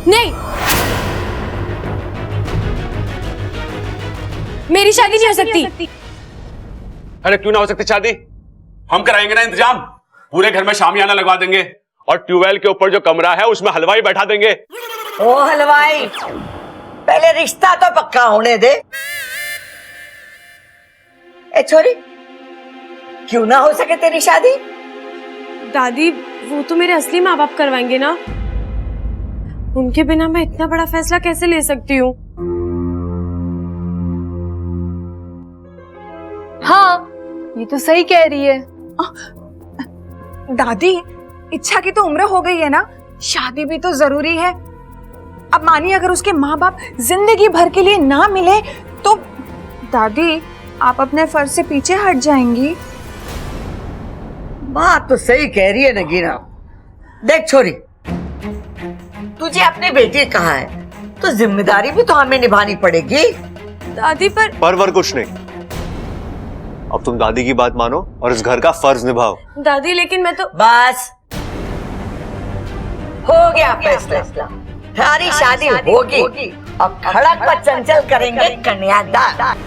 नहीं, मेरी शादी नहीं हो सकती। अरे क्यों ना हो सकती शादी? हम कराएंगे ना इंतजाम। पूरे घर में शामियाना लगवा देंगे और ट्यूबवेल के ऊपर जो कमरा है उसमें हलवाई बैठा देंगे। ओ हलवाई, पहले रिश्ता तो पक्का होने दे। ए छोरी, क्यों ना हो सके तेरी शादी? दादी, वो तो मेरे असली माँ बाप करवाएंगे ना। उनके बिना मैं इतना बड़ा फैसला कैसे ले सकती हूँ? हाँ, ये तो सही कह रही है। दादी, इच्छा की तो उम्र हो गई है ना, शादी भी तो जरूरी है। अब मानिए अगर उसके माँ बाप जिंदगी भर के लिए ना मिले तो दादी, आप अपने फर्ज से पीछे हट जाएंगी। बात तो सही कह रही है नगीना। देख छोरी, तुझे अपनी बेटी कहा है तो जिम्मेदारी भी तो हमें निभानी पड़ेगी। दादी पर कुछ नहीं। अब तुम दादी की बात मानो और इस घर का फर्ज निभाओ। दादी, लेकिन मैं तो बस हो गया फैसला। हमारी शादी होगी और खड़क पर चंचल करेंगे कन्यादान।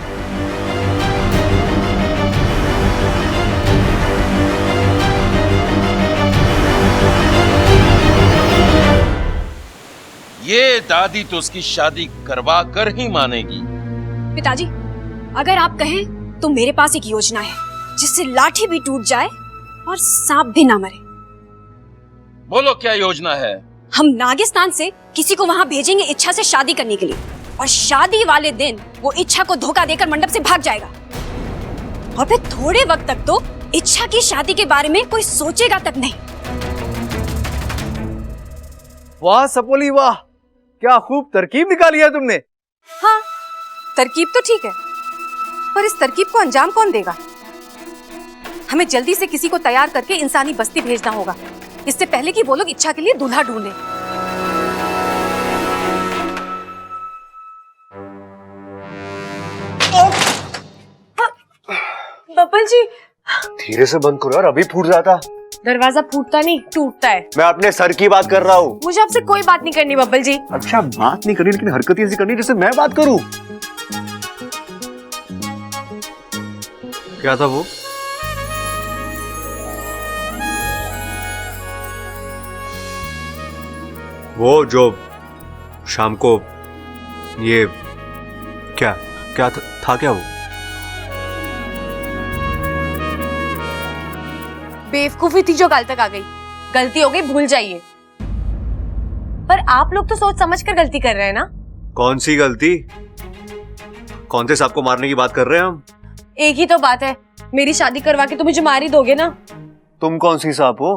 ये दादी तो उसकी शादी करवा कर ही मानेगी। पिताजी, अगर आप कहें तो मेरे पास एक योजना है जिससे लाठी भी टूट जाए और सांप भी ना मरे। बोलो क्या योजना है? हम नागिस्तान से किसी को वहां भेजेंगे इच्छा से शादी करने के लिए, और शादी वाले दिन वो इच्छा को धोखा देकर मंडप से भाग जाएगा, और फिर थोड़े वक्त तक तो इच्छा की शादी के बारे में कोई सोचेगा तक नहीं। वाह सपोली वाह, क्या खूब तरकीब निकाली है तुमने। हाँ, तरकीब तो ठीक है, पर इस तरकीब को अंजाम कौन देगा? हमें जल्दी से किसी को तैयार करके इंसानी बस्ती भेजना होगा, इससे पहले कि वो लोग इच्छा के लिए दूल्हा ढूंढें। बब्बल जी, धीरे से बंद करो यार, अभी फूट जाता। दरवाजा फूटता नहीं, टूटता है। मैं अपने सर की बात कर रहा हूँ। मुझे आपसे कोई बात नहीं करनी बब्बल जी। अच्छा, बात नहीं करनी लेकिन हरकतें ऐसी करनी जैसे मैं बात करूँ। क्या था वो? वो जो शाम को ये क्या क्या था क्या वो? बेवकूफी थी जो कल तक आ गई। गलती हो गई, भूल जाइए। पर आप लोग तो सोच समझ कर गलती कर रहे हैं ना। कौन सी गलती? कौन से सांप को मारने की बात कर रहे हैं हम? एक ही तो बात है, मेरी शादी करवा के तो मुझे मार ही दोगे ना। तुम कौन सी सांप हो?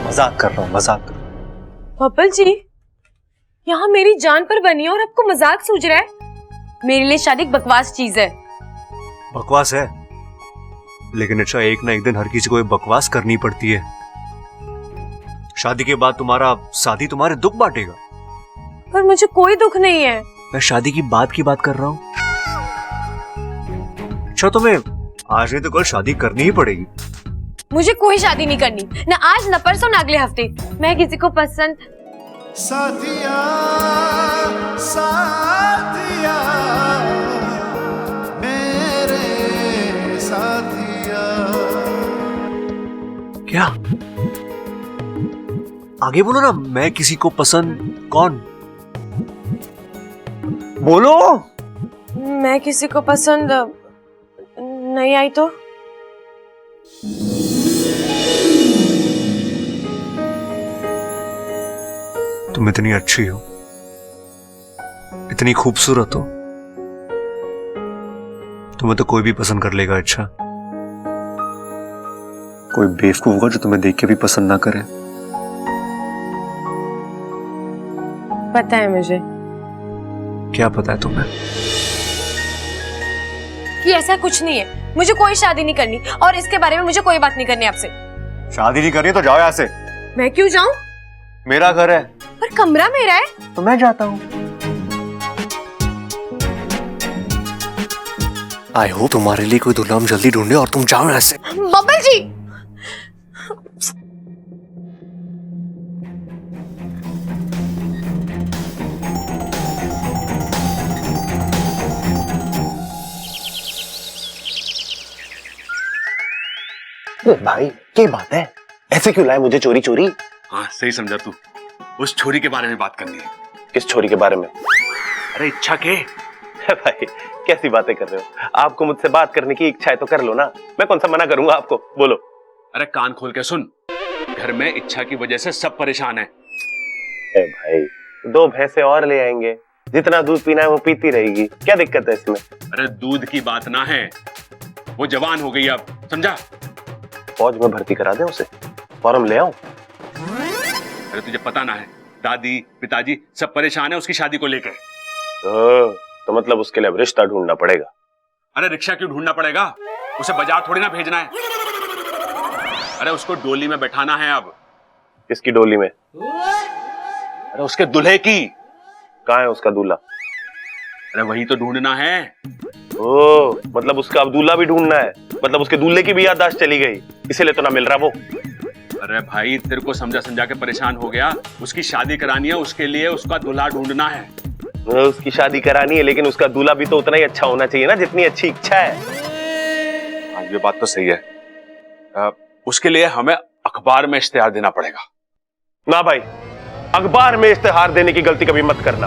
मजाक कर रहा हूँ, मजाक कर रहा हूँ। बब्बल जी, यहाँ मेरी जान पर बनी है और आपको मजाक सूझ रहा है? मेरे लिए शादी एक बकवास चीज है। बकवास है, लेकिन अच्छा एक ना एक दिन हर किसी को ये बकवास करनी पड़ती है। शादी के बाद तुम्हारा साथी तुम्हारे दुख बांटेगा। पर मुझे कोई दुख नहीं है। मैं शादी की बात कर रहा हूँ। अच्छा, तुम्हें आज नहीं तो कल शादी करनी ही पड़ेगी। मुझे कोई शादी नहीं करनी, ना आज ना परसों ना अगले हफ्ते। मैं किसी को पसंद साथिया साथिया मेरे साथिया। क्या? आगे बोलो ना। मैं किसी को पसंद कौन? बोलो। मैं किसी को पसंद नहीं आई तो? तुम इतनी अच्छी हो, इतनी खूबसूरत हो, तुम्हें तो कोई भी पसंद कर लेगा। अच्छा, कोई बेवकूफ होगा जो तुम्हें देख के भी पसंद ना करे। पता है मुझे। क्या पता है तुम्हें? कि ऐसा कुछ नहीं है। मुझे कोई शादी नहीं करनी और इसके बारे में मुझे कोई बात नहीं करनी आपसे। शादी नहीं करनी तो जाओ यहाँ से। मैं क्यों जाऊं? मेरा घर है। पर कमरा मेरा है। तो मैं जाता हूँ। आई होप तुम्हारे लिए कोई दुल्हन जल्दी ढूंढे और तुम जाओ यहाँ से। बब्बल जी, भाई क्या बात है, ऐसे क्यों लाए मुझे चोरी चोरी? हाँ सही समझा तू, उस छोरी के बारे में बात करनी है। किस छोरी के बारे में? अरे इच्छा के। भाई कैसी बातें कर रहे हो? आपको मुझसे बात करने की इच्छा है तो कर लो ना, मैं कौन सा मना करूंगा आपको, बोलो। अरे कान खोल के सुन, घर में इच्छा की वजह से सब परेशान है। ए भाई 2 भैंसे और ले आएंगे, जितना दूध पीना है वो पीती रहेगी, क्या दिक्कत है इसमें? अरे दूध की बात ना है, वो जवान हो गई अब, समझा? फौज में भर्ती करा दें उसे, फॉर्म ले आऊं? अरे तुझे पता ना है, दादी पिताजी सब परेशान है उसकी शादी को लेकर। तो मतलब उसके लिए अब रिश्ता ढूंढना पड़ेगा। अरे रिक्शा क्यों ढूंढना पड़ेगा, उसे बाजार थोड़ी ना भेजना है। अरे उसको डोली में बैठाना है अब। किसकी डोली में? अरे उसके दूल्हे की। कहाँ है उसका दूल्हा? अरे वही तो ढूंढना है। ओ मतलब उसका अब दूल्हा भी ढूंढना है, मतलब उसके दूल्हे की भी याददाश्त चली गई, इसीलिए तो ना मिल रहा वो। अरे भाई तेरे को समझा समझा के परेशान हो गया, उसकी शादी करानी है, उसके लिए उसका दूल्हा ढूंढना है। उसकी शादी करानी है, लेकिन उसका दूल्हा भी तो उतना ही अच्छा होना चाहिए ना जितनी अच्छी इच्छा है। हाँ ये बात तो सही है। उसके लिए हमें अखबार में इश्तेहार देना पड़ेगा। ना भाई, अखबार में इश्तेहार देने की गलती कभी मत करना।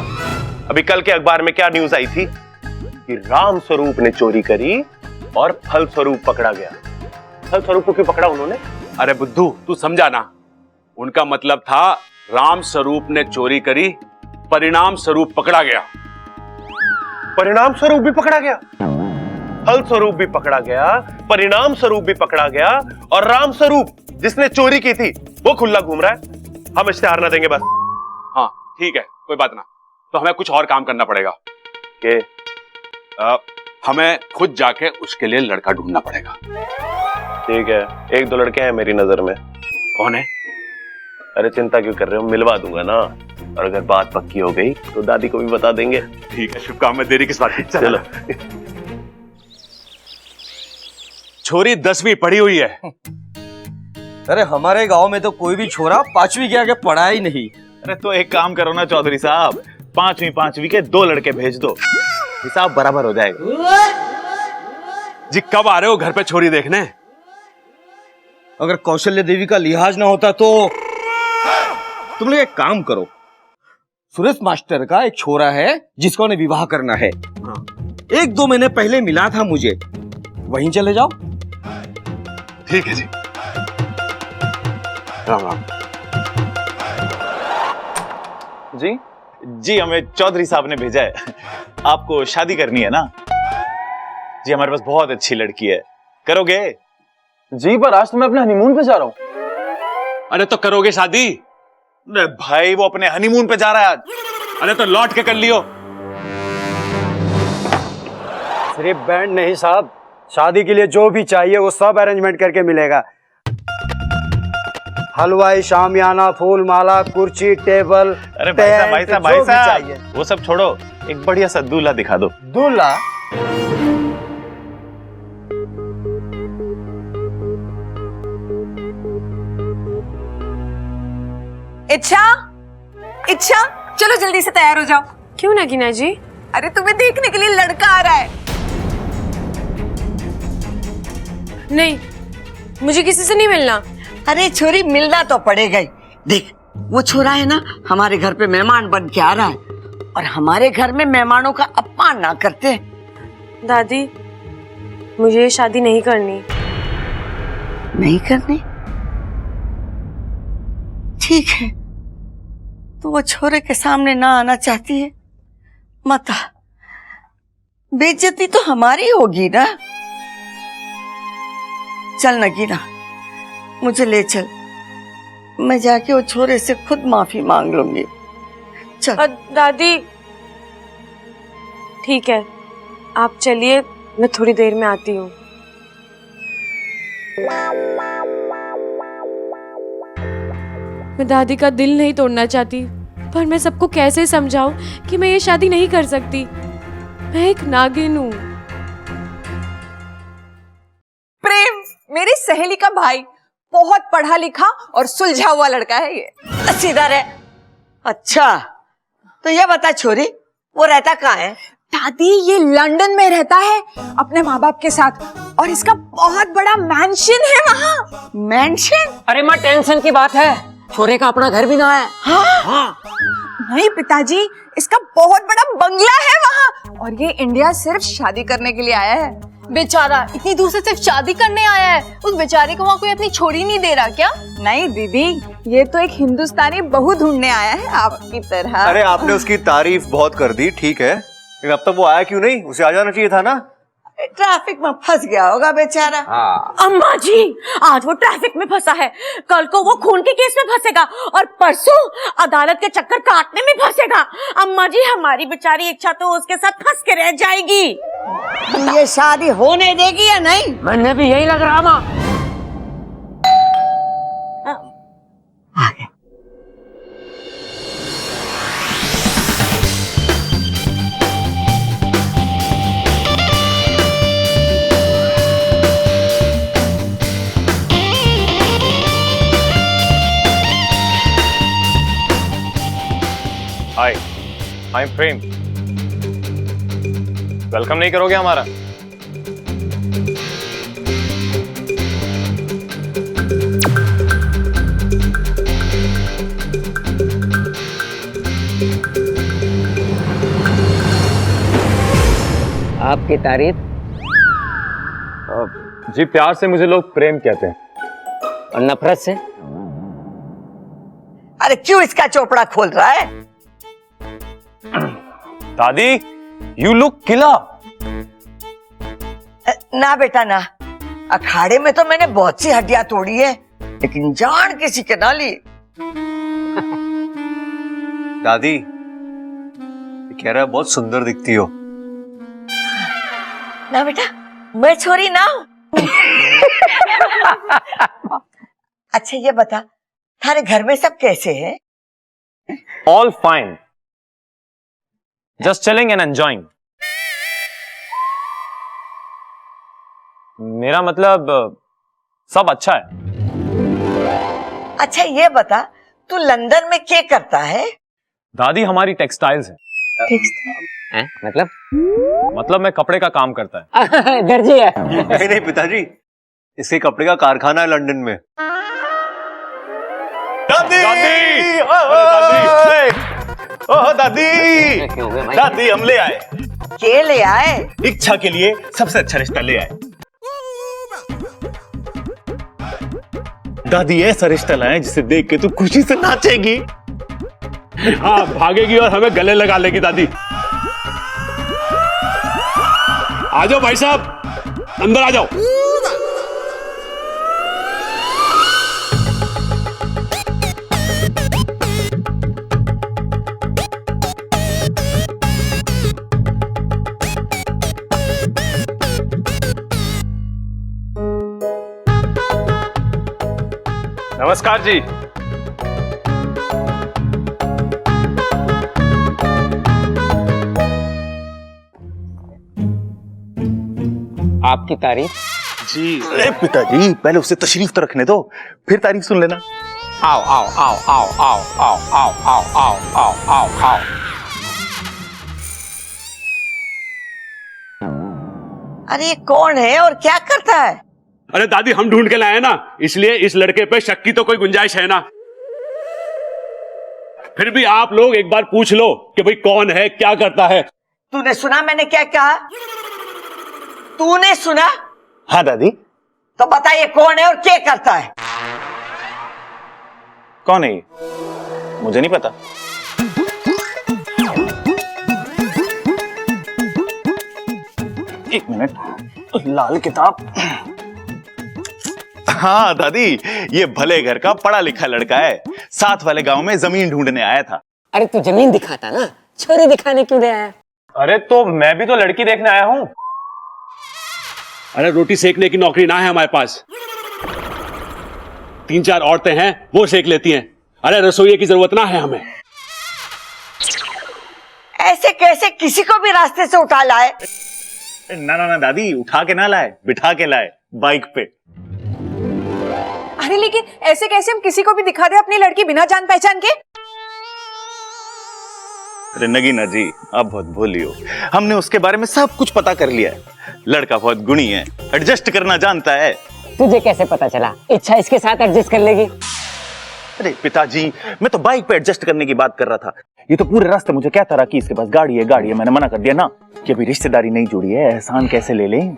अभी कल के अखबार में क्या न्यूज आई थी कि राम स्वरूप ने चोरी करी और फल स्वरूप पकड़ा गया। फल स्वरूप को क्यों पकड़ा उन्होंने? अरे बुद्धू तू समझा ना, उनका मतलब था राम स्वरूप ने चोरी करी, परिणाम स्वरूप पकड़ा गया। परिणाम स्वरूप भी पकड़ा गया, फल स्वरूप भी पकड़ा गया, परिणाम स्वरूप भी पकड़ा गया, और राम स्वरूप जिसने चोरी की थी वो खुला घूम रहा है। हम इश्तेहार ना देंगे बस। हाँ ठीक है कोई बात ना, तो हमें कुछ और काम करना पड़ेगा कि हमें खुद जाके उसके लिए लड़का ढूंढना पड़ेगा। ठीक है, 1-2 लड़के हैं मेरी नजर में। कौन है? अरे चिंता क्यों कर रहे हो, मिलवा दूंगा ना, और अगर बात पक्की हो गई तो दादी को भी बता देंगे। ठीक है शुभ काम में देरी किस बात की। चलो। छोरी 10वीं पढ़ी हुई है। अरे हमारे गांव में तो कोई भी छोरा 5वीं के आगे पढ़ा ही नहीं। अरे तो एक काम करो ना चौधरी साहब, 5वीं के 2 लड़के भेज दो, हिसाब बराबर हो जाएगा। जी कब आ रहे हो घर पे छोरी देखने? अगर कौशल्य देवी का लिहाज ना होता तो तुम लोग एक काम करो, सुरेश मास्टर का एक छोरा है जिसका उन्हें विवाह करना है, 1-2 महीने पहले मिला था मुझे, वहीं चले जाओ। ठीक है जी, राम राम। जी जी हमें चौधरी साहब ने भेजा है, आपको शादी करनी है ना? जी हमारे पास बहुत अच्छी लड़की है, करोगे? जी पर आज तो मैं अपने हनीमून पे जा रहा हूँ। अरे तो करोगे शादी? अरे भाई वो अपने हनीमून पे जा रहा है आज। अरे तो लौट के कर लियो। सिर्फ बैंड नहीं साहब, शादी के लिए जो भी चाहिए वो सब अरेंजमेंट करके मिलेगा। हलवाई, शामियाना, फूल माला, कुर्सी, टेबल। अरे भाई साहब वो सब छोड़ो, एक बढ़िया सा दूल्हा दिखा दो। दूल्हा? इच्छा, इच्छा चलो जल्दी से तैयार हो जाओ। क्यों नगीना जी? अरे तुम्हें देखने के लिए लड़का आ रहा है। नहीं, मुझे किसी से नहीं मिलना। अरे छोरी मिलना तो पड़ेगा ही। देख वो छोरा है ना, हमारे घर पे मेहमान बन के आ रहा है, और हमारे घर में मेहमानों का अपमान ना करते। दादी मुझे ये शादी नहीं करनी। नहीं करनी? ठीक है, तो वो छोरे के सामने ना आना चाहती है, मत आ। बेइज्जती तो हमारी होगी ना। चल नगीना मुझे ले चल, मैं जाके वो छोरे से खुद माफी मांग लूंगी। चल। दादी ठीक है, आप चलिए, मैं थोड़ी देर में आती हूँ। मैं दादी का दिल नहीं तोड़ना चाहती, पर मैं सबको कैसे समझाऊं कि मैं ये शादी नहीं कर सकती। मैं एक नागिन हूँ। प्रेम मेरी सहेली का भाई, बहुत पढ़ा लिखा और सुलझा हुआ लड़का है ये। सीधा रहे। अच्छा तो ये बता छोरी, वो रहता कहाँ है? दादी ये लंदन में रहता है अपने माँ बाप के साथ। और इसका बहुत बड़ा मैंशन है वहाँ। मैंशन? अरे माँ टेंशन की बात है, छोरे का अपना घर भी ना है। हाँ। नहीं पिताजी, इसका बहुत बड़ा बंगला है वहाँ, और ये इंडिया सिर्फ शादी करने के लिए आया है। बेचारा इतनी दूर से सिर्फ शादी करने आया है, उस बेचारे को वहाँ कोई अपनी छोरी नहीं दे रहा क्या? नहीं दीदी, ये तो एक हिंदुस्तानी बहू ढूंढने आया है आपकी तरह। अरे आपने उसकी तारीफ बहुत कर दी, ठीक है, लेकिन अब तक वो आया क्यों नहीं? उसे आ जाना चाहिए था ना। ट्रैफिक में फंस गया होगा बेचारा। अम्मा जी, आज वो ट्रैफिक में फंसा है, कल को वो खून के केस में फंसेगा, और परसों अदालत के चक्कर काटने में फंसेगा। अम्मा जी, हमारी बेचारी इच्छा तो उसके साथ फंस के रह जाएगी। ये शादी होने देगी या नहीं? मैंने भी यही लग रहा माँ। हाय, आई एम प्रेम। वेलकम नहीं करोगे हमारा? आपकी तारीफ? जी, प्यार से मुझे लोग प्रेम कहते हैं। और नफरत से? अरे क्यों इसका चोपड़ा खोल रहा है? दादी, यू लुक किला। ना बेटा ना, अखाड़े में तो मैंने बहुत सी हड्डियां तोड़ी है, लेकिन जान किसी के ना ली। दादी, ये कह रहा है बहुत सुंदर दिखती हो। ना बेटा, मैं छोरी ना हूं। अच्छा ये बता, थारे घर में सब कैसे हैं? All fine, just chilling and enjoying. मेरा मतलब सब अच्छा है। अच्छा ये बता, तू लंदन में क्या करता है? दादी, हमारी टेक्सटाइल्स है। मतलब मैं कपड़े का काम करता है। दर्जी है। नहीं नहीं पिताजी, इसके कपड़े का कारखाना है लंदन में। दादी, दादी! ओह दादी, दादी हम ले आए, के ले आए? इच्छा के लिए सबसे अच्छा रिश्ता ले आए। दादी, ऐसा रिश्ता लाए जिसे देख के तू खुशी से नाचेगी। हाँ, भागेगी और हमें गले लगा लेगी। दादी आ जाओ भाई साहब, अंदर आ जाओ। नमस्कार जी। आपकी तारीफ? जी। अरे पिताजी, पहले उससे तशरीफ तो रखने दो, फिर तारीफ सुन लेना। आओ आओ आओ आओ आओ आओ आओ आओ आओ आओ आओ आओ। अरे ये कौन है और क्या करता है? अरे दादी, हम ढूंढ के लाए ना, इसलिए इस लड़के पे शक की तो कोई गुंजाइश है ना। फिर भी आप लोग एक बार पूछ लो कि भाई कौन है, क्या करता है। तूने सुना मैंने क्या कहा? तूने सुना? हाँ दादी। तो बताइए कौन है और क्या करता है? कौन है ये? मुझे नहीं पता। एक मिनट, लाल किताब। हाँ दादी, ये भले घर का पढ़ा लिखा लड़का है, साथ वाले गांव में जमीन ढूंढने आया था। अरे तू जमीन दिखाता ना, छोरी दिखाने क्यों ले आया? अरे तो मैं भी तो लड़की देखने आया हूँ। अरे रोटी सेकने की नौकरी ना है हमारे पास, 3-4 औरतें हैं, वो सेक लेती हैं। अरे रसोई की जरूरत ना है हमें। ऐसे कैसे किसी को भी रास्ते से उठा लाए? ना ना ना दादी, उठा के ना लाए, बिठा के लाए बाइक पे। अरे लेकिन ऐसे कैसे हम किसी को भी दिखा दे अपनी लड़की बिना जान पहचान के? अरे नगीना जी, आप बहुत भोली हो। हमने उसके बारे में सब कुछ पता कर लिया है। लड़का बहुत गुणी है, एडजस्ट करना जानता है। तुझे कैसे पता चला इच्छा इसके साथ एडजस्ट कर लेगी? अरे पिताजी, मैं तो बाइक पे एडजस्ट करने की बात कर रहा था। ये तो पूरे रास्ते मुझे कहता रहा कि इसके पास गाड़ी है, गाड़ी है। मैंने मना कर दिया ना कि अभी रिश्तेदारी नहीं जुड़ी है, एहसान कैसे ले लें।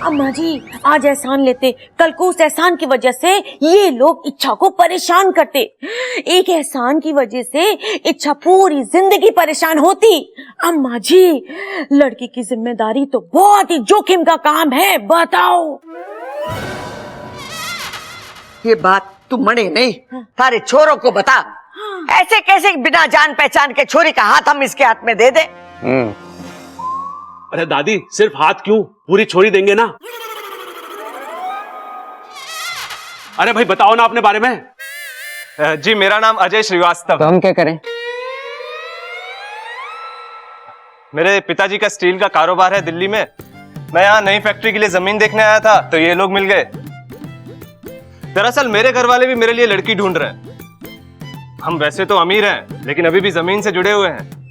अम्मा जी, आज एहसान लेते, कल को उस एहसान की वजह से ये लोग इच्छा को परेशान करते। एक एहसान की वजह से इच्छा पूरी जिंदगी परेशान होती। अम्मा जी, लड़की की जिम्मेदारी तो बहुत ही जोखिम का काम है, बताओ। ये बात तू मने नहीं, तारे छोरों को बता। ऐसे कैसे बिना जान पहचान के छोरी का हाथ हम इसके हाथ में दे दे? अरे दादी, सिर्फ हाथ क्यों, पूरी छोरी देंगे ना। अरे भाई बताओ ना अपने बारे में। जी, मेरा नाम अजय श्रीवास्तव। तो हम क्या करें? मेरे पिताजी का स्टील का कारोबार है दिल्ली में। मैं यहाँ नई फैक्ट्री के लिए जमीन देखने आया था तो ये लोग मिल गए। दरअसल मेरे घर वाले भी मेरे लिए लड़की ढूंढ रहे हैं। हम वैसे तो अमीर हैं, लेकिन अभी भी जमीन से जुड़े हुए हैं।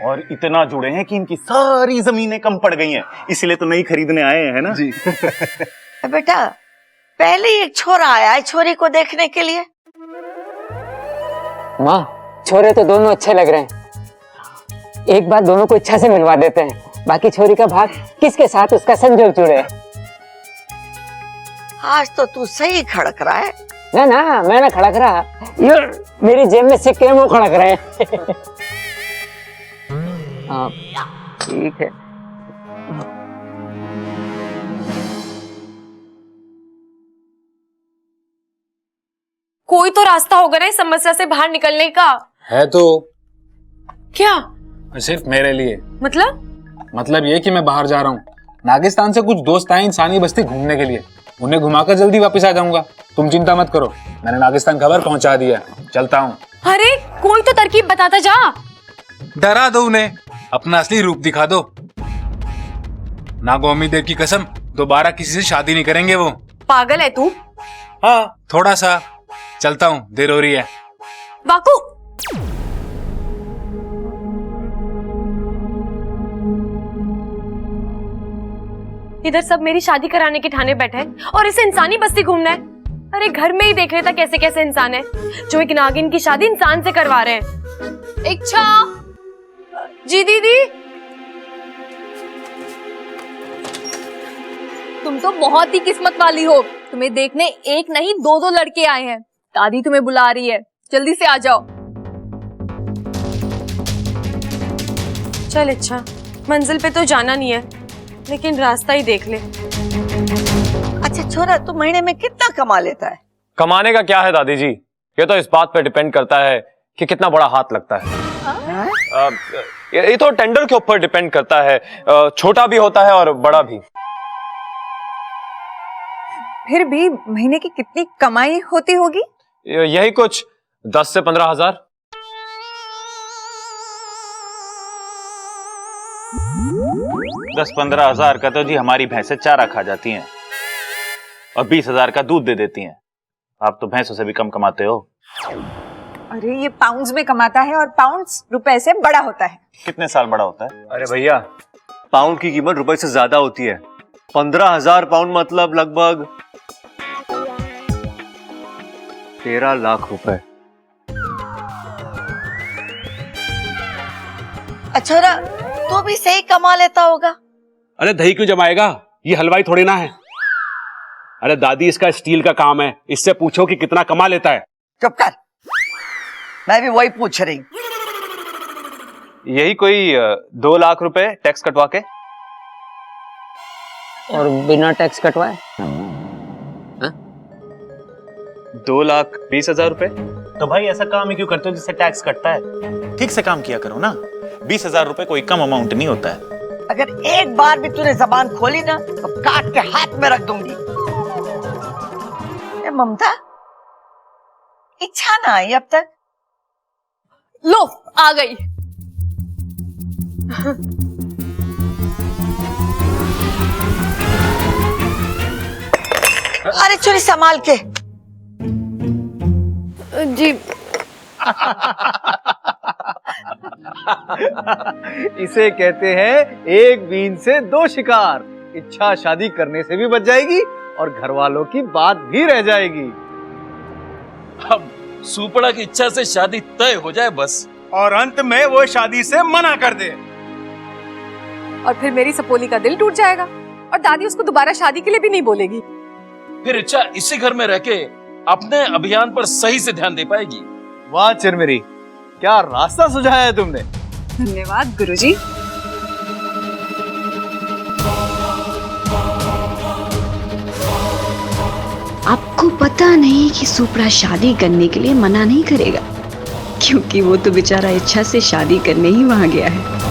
और इतना जुड़े हैं कि इनकी सारी जमीनें कम पड़ गई हैं, इसलिए तो नई खरीदने आए हैं ना जी। बेटा, पहले एक छोरा आया है छोरी को देखने के लिए। माँ, छोरे तो दोनों अच्छे लग रहे हैं। एक बार दोनों को इच्छा से मिलवा देते हैं, बाकी छोरी का भाग किसके साथ उसका संजोग जुड़े। आज तो तू सही खड़क रहा है। ना ना, मैं ना खड़क रहा, ये मेरी जेब में सिक्के हैं, वो खड़क रहे हैं। हाँ, ठीक है। कोई तो रास्ता होगा ना इस समस्या से बाहर निकलने का। है तो। क्या? सिर्फ मेरे लिए। मतलब ये कि मैं बाहर जा रहा हूँ। नागिस्तान से कुछ दोस्त आए इंसानी बस्ती घूमने के लिए। उन्हें घुमाकर जल्दी वापस आ जाऊंगा। तुम चिंता मत करो, मैंने नागिस्तान खबर पहुंचा दिया। चलता हूँ। अरे कोई तो तरकीब बताता जा। डरा दो उन्हें, अपना असली रूप दिखा दो। नागोमी देव की कसम, दोबारा किसी से शादी नहीं करेंगे वो। पागल है तू? हाँ, थोड़ा सा। चलता हूँ, देर हो रही है। बाकू, इधर सब मेरी शादी कराने के ठाने बैठे हैं और इसे इंसानी बस्ती घूमना है। अरे घर में ही देख लेता कैसे कैसे इंसान है जो एक नागिन की शादी इंसान से करवा रहे हैं। इच्छा जी दीदी, तुम तो बहुत ही किस्मत वाली हो, तुम्हें देखने एक नहीं दो दो लड़के आए हैं। दादी तुम्हें बुला रही है, जल्दी से आ जाओ। चल इच्छा, मंजिल पे तो जाना नहीं है, लेकिन रास्ता ही देख ले। अच्छा छोरा, तू महीने में कितना कमा लेता है? कमाने का क्या है दादी जी, ये तो इस बात पे डिपेंड करता है कि कितना बड़ा हाथ लगता है। ये तो टेंडर के ऊपर डिपेंड करता है, छोटा भी होता है और बड़ा भी। फिर भी महीने की कितनी कमाई होती होगी? यही कुछ 10 से 15 हजार। दस 15 हजार का तो जी हमारी भैंसें चारा खा जाती हैं और 20 हजार का दूध दे देती हैं। आप तो भैंसों से भी कम कमाते हो। अरे ये पाउंड्स में कमाता है और पाउंड्स रुपए से बड़ा होता है। कितने साल बड़ा होता है? अरे भैया, पाउंड की कीमत रुपए से ज्यादा होती है। 15,000 पाउंड मतलब लगभग 13 लाख रुपए। अच्छा, तो भी सही कमा लेता होगा। अरे दही क्यों जमाएगा, ये हलवाई थोड़ी ना है। अरे दादी, इसका स्टील का काम है, इससे पूछो कि कितना कमा लेता है। चुप कर, मैं भी वही पूछ रही। यही कोई 2 लाख रुपए टैक्स कटवा के। और बिना टैक्स कटवाए 2,20,000 रुपए। तो भाई ऐसा काम ही क्यों करते हो जिससे टैक्स कटता है? ठीक से काम किया करो ना। 20,000 रुपए कोई कम अमाउंट नहीं होता है। अगर एक बार भी तूने जबान खोली ना तो काट के हाथ में रख दूंगी। ए ममता, इच्छा ना आई अब तक? लो आ गई। अरे छोरी संभाल के। जी इसे कहते हैं एक बीन से दो शिकार। इच्छा शादी करने से भी बच जाएगी और घर वालों की बात भी रह जाएगी। अब सुपड़ा की इच्छा से शादी तय हो जाए बस, और अंत में वो शादी से मना कर दे। और फिर मेरी सपोली का दिल टूट जाएगा और दादी उसको दोबारा शादी के लिए भी नहीं बोलेगी। फिर इच्छा इसी घर में रह के अपने अभियान पर सही से ध्यान दे पाएगी। वाह चिरमिरी, क्या रास्ता सुझाया है तुमने। धन्यवाद गुरुजी। आपको पता नहीं कि सुपड़ा शादी करने के लिए मना नहीं करेगा, क्योंकि वो तो बेचारा इच्छा से शादी करने ही वहां गया है।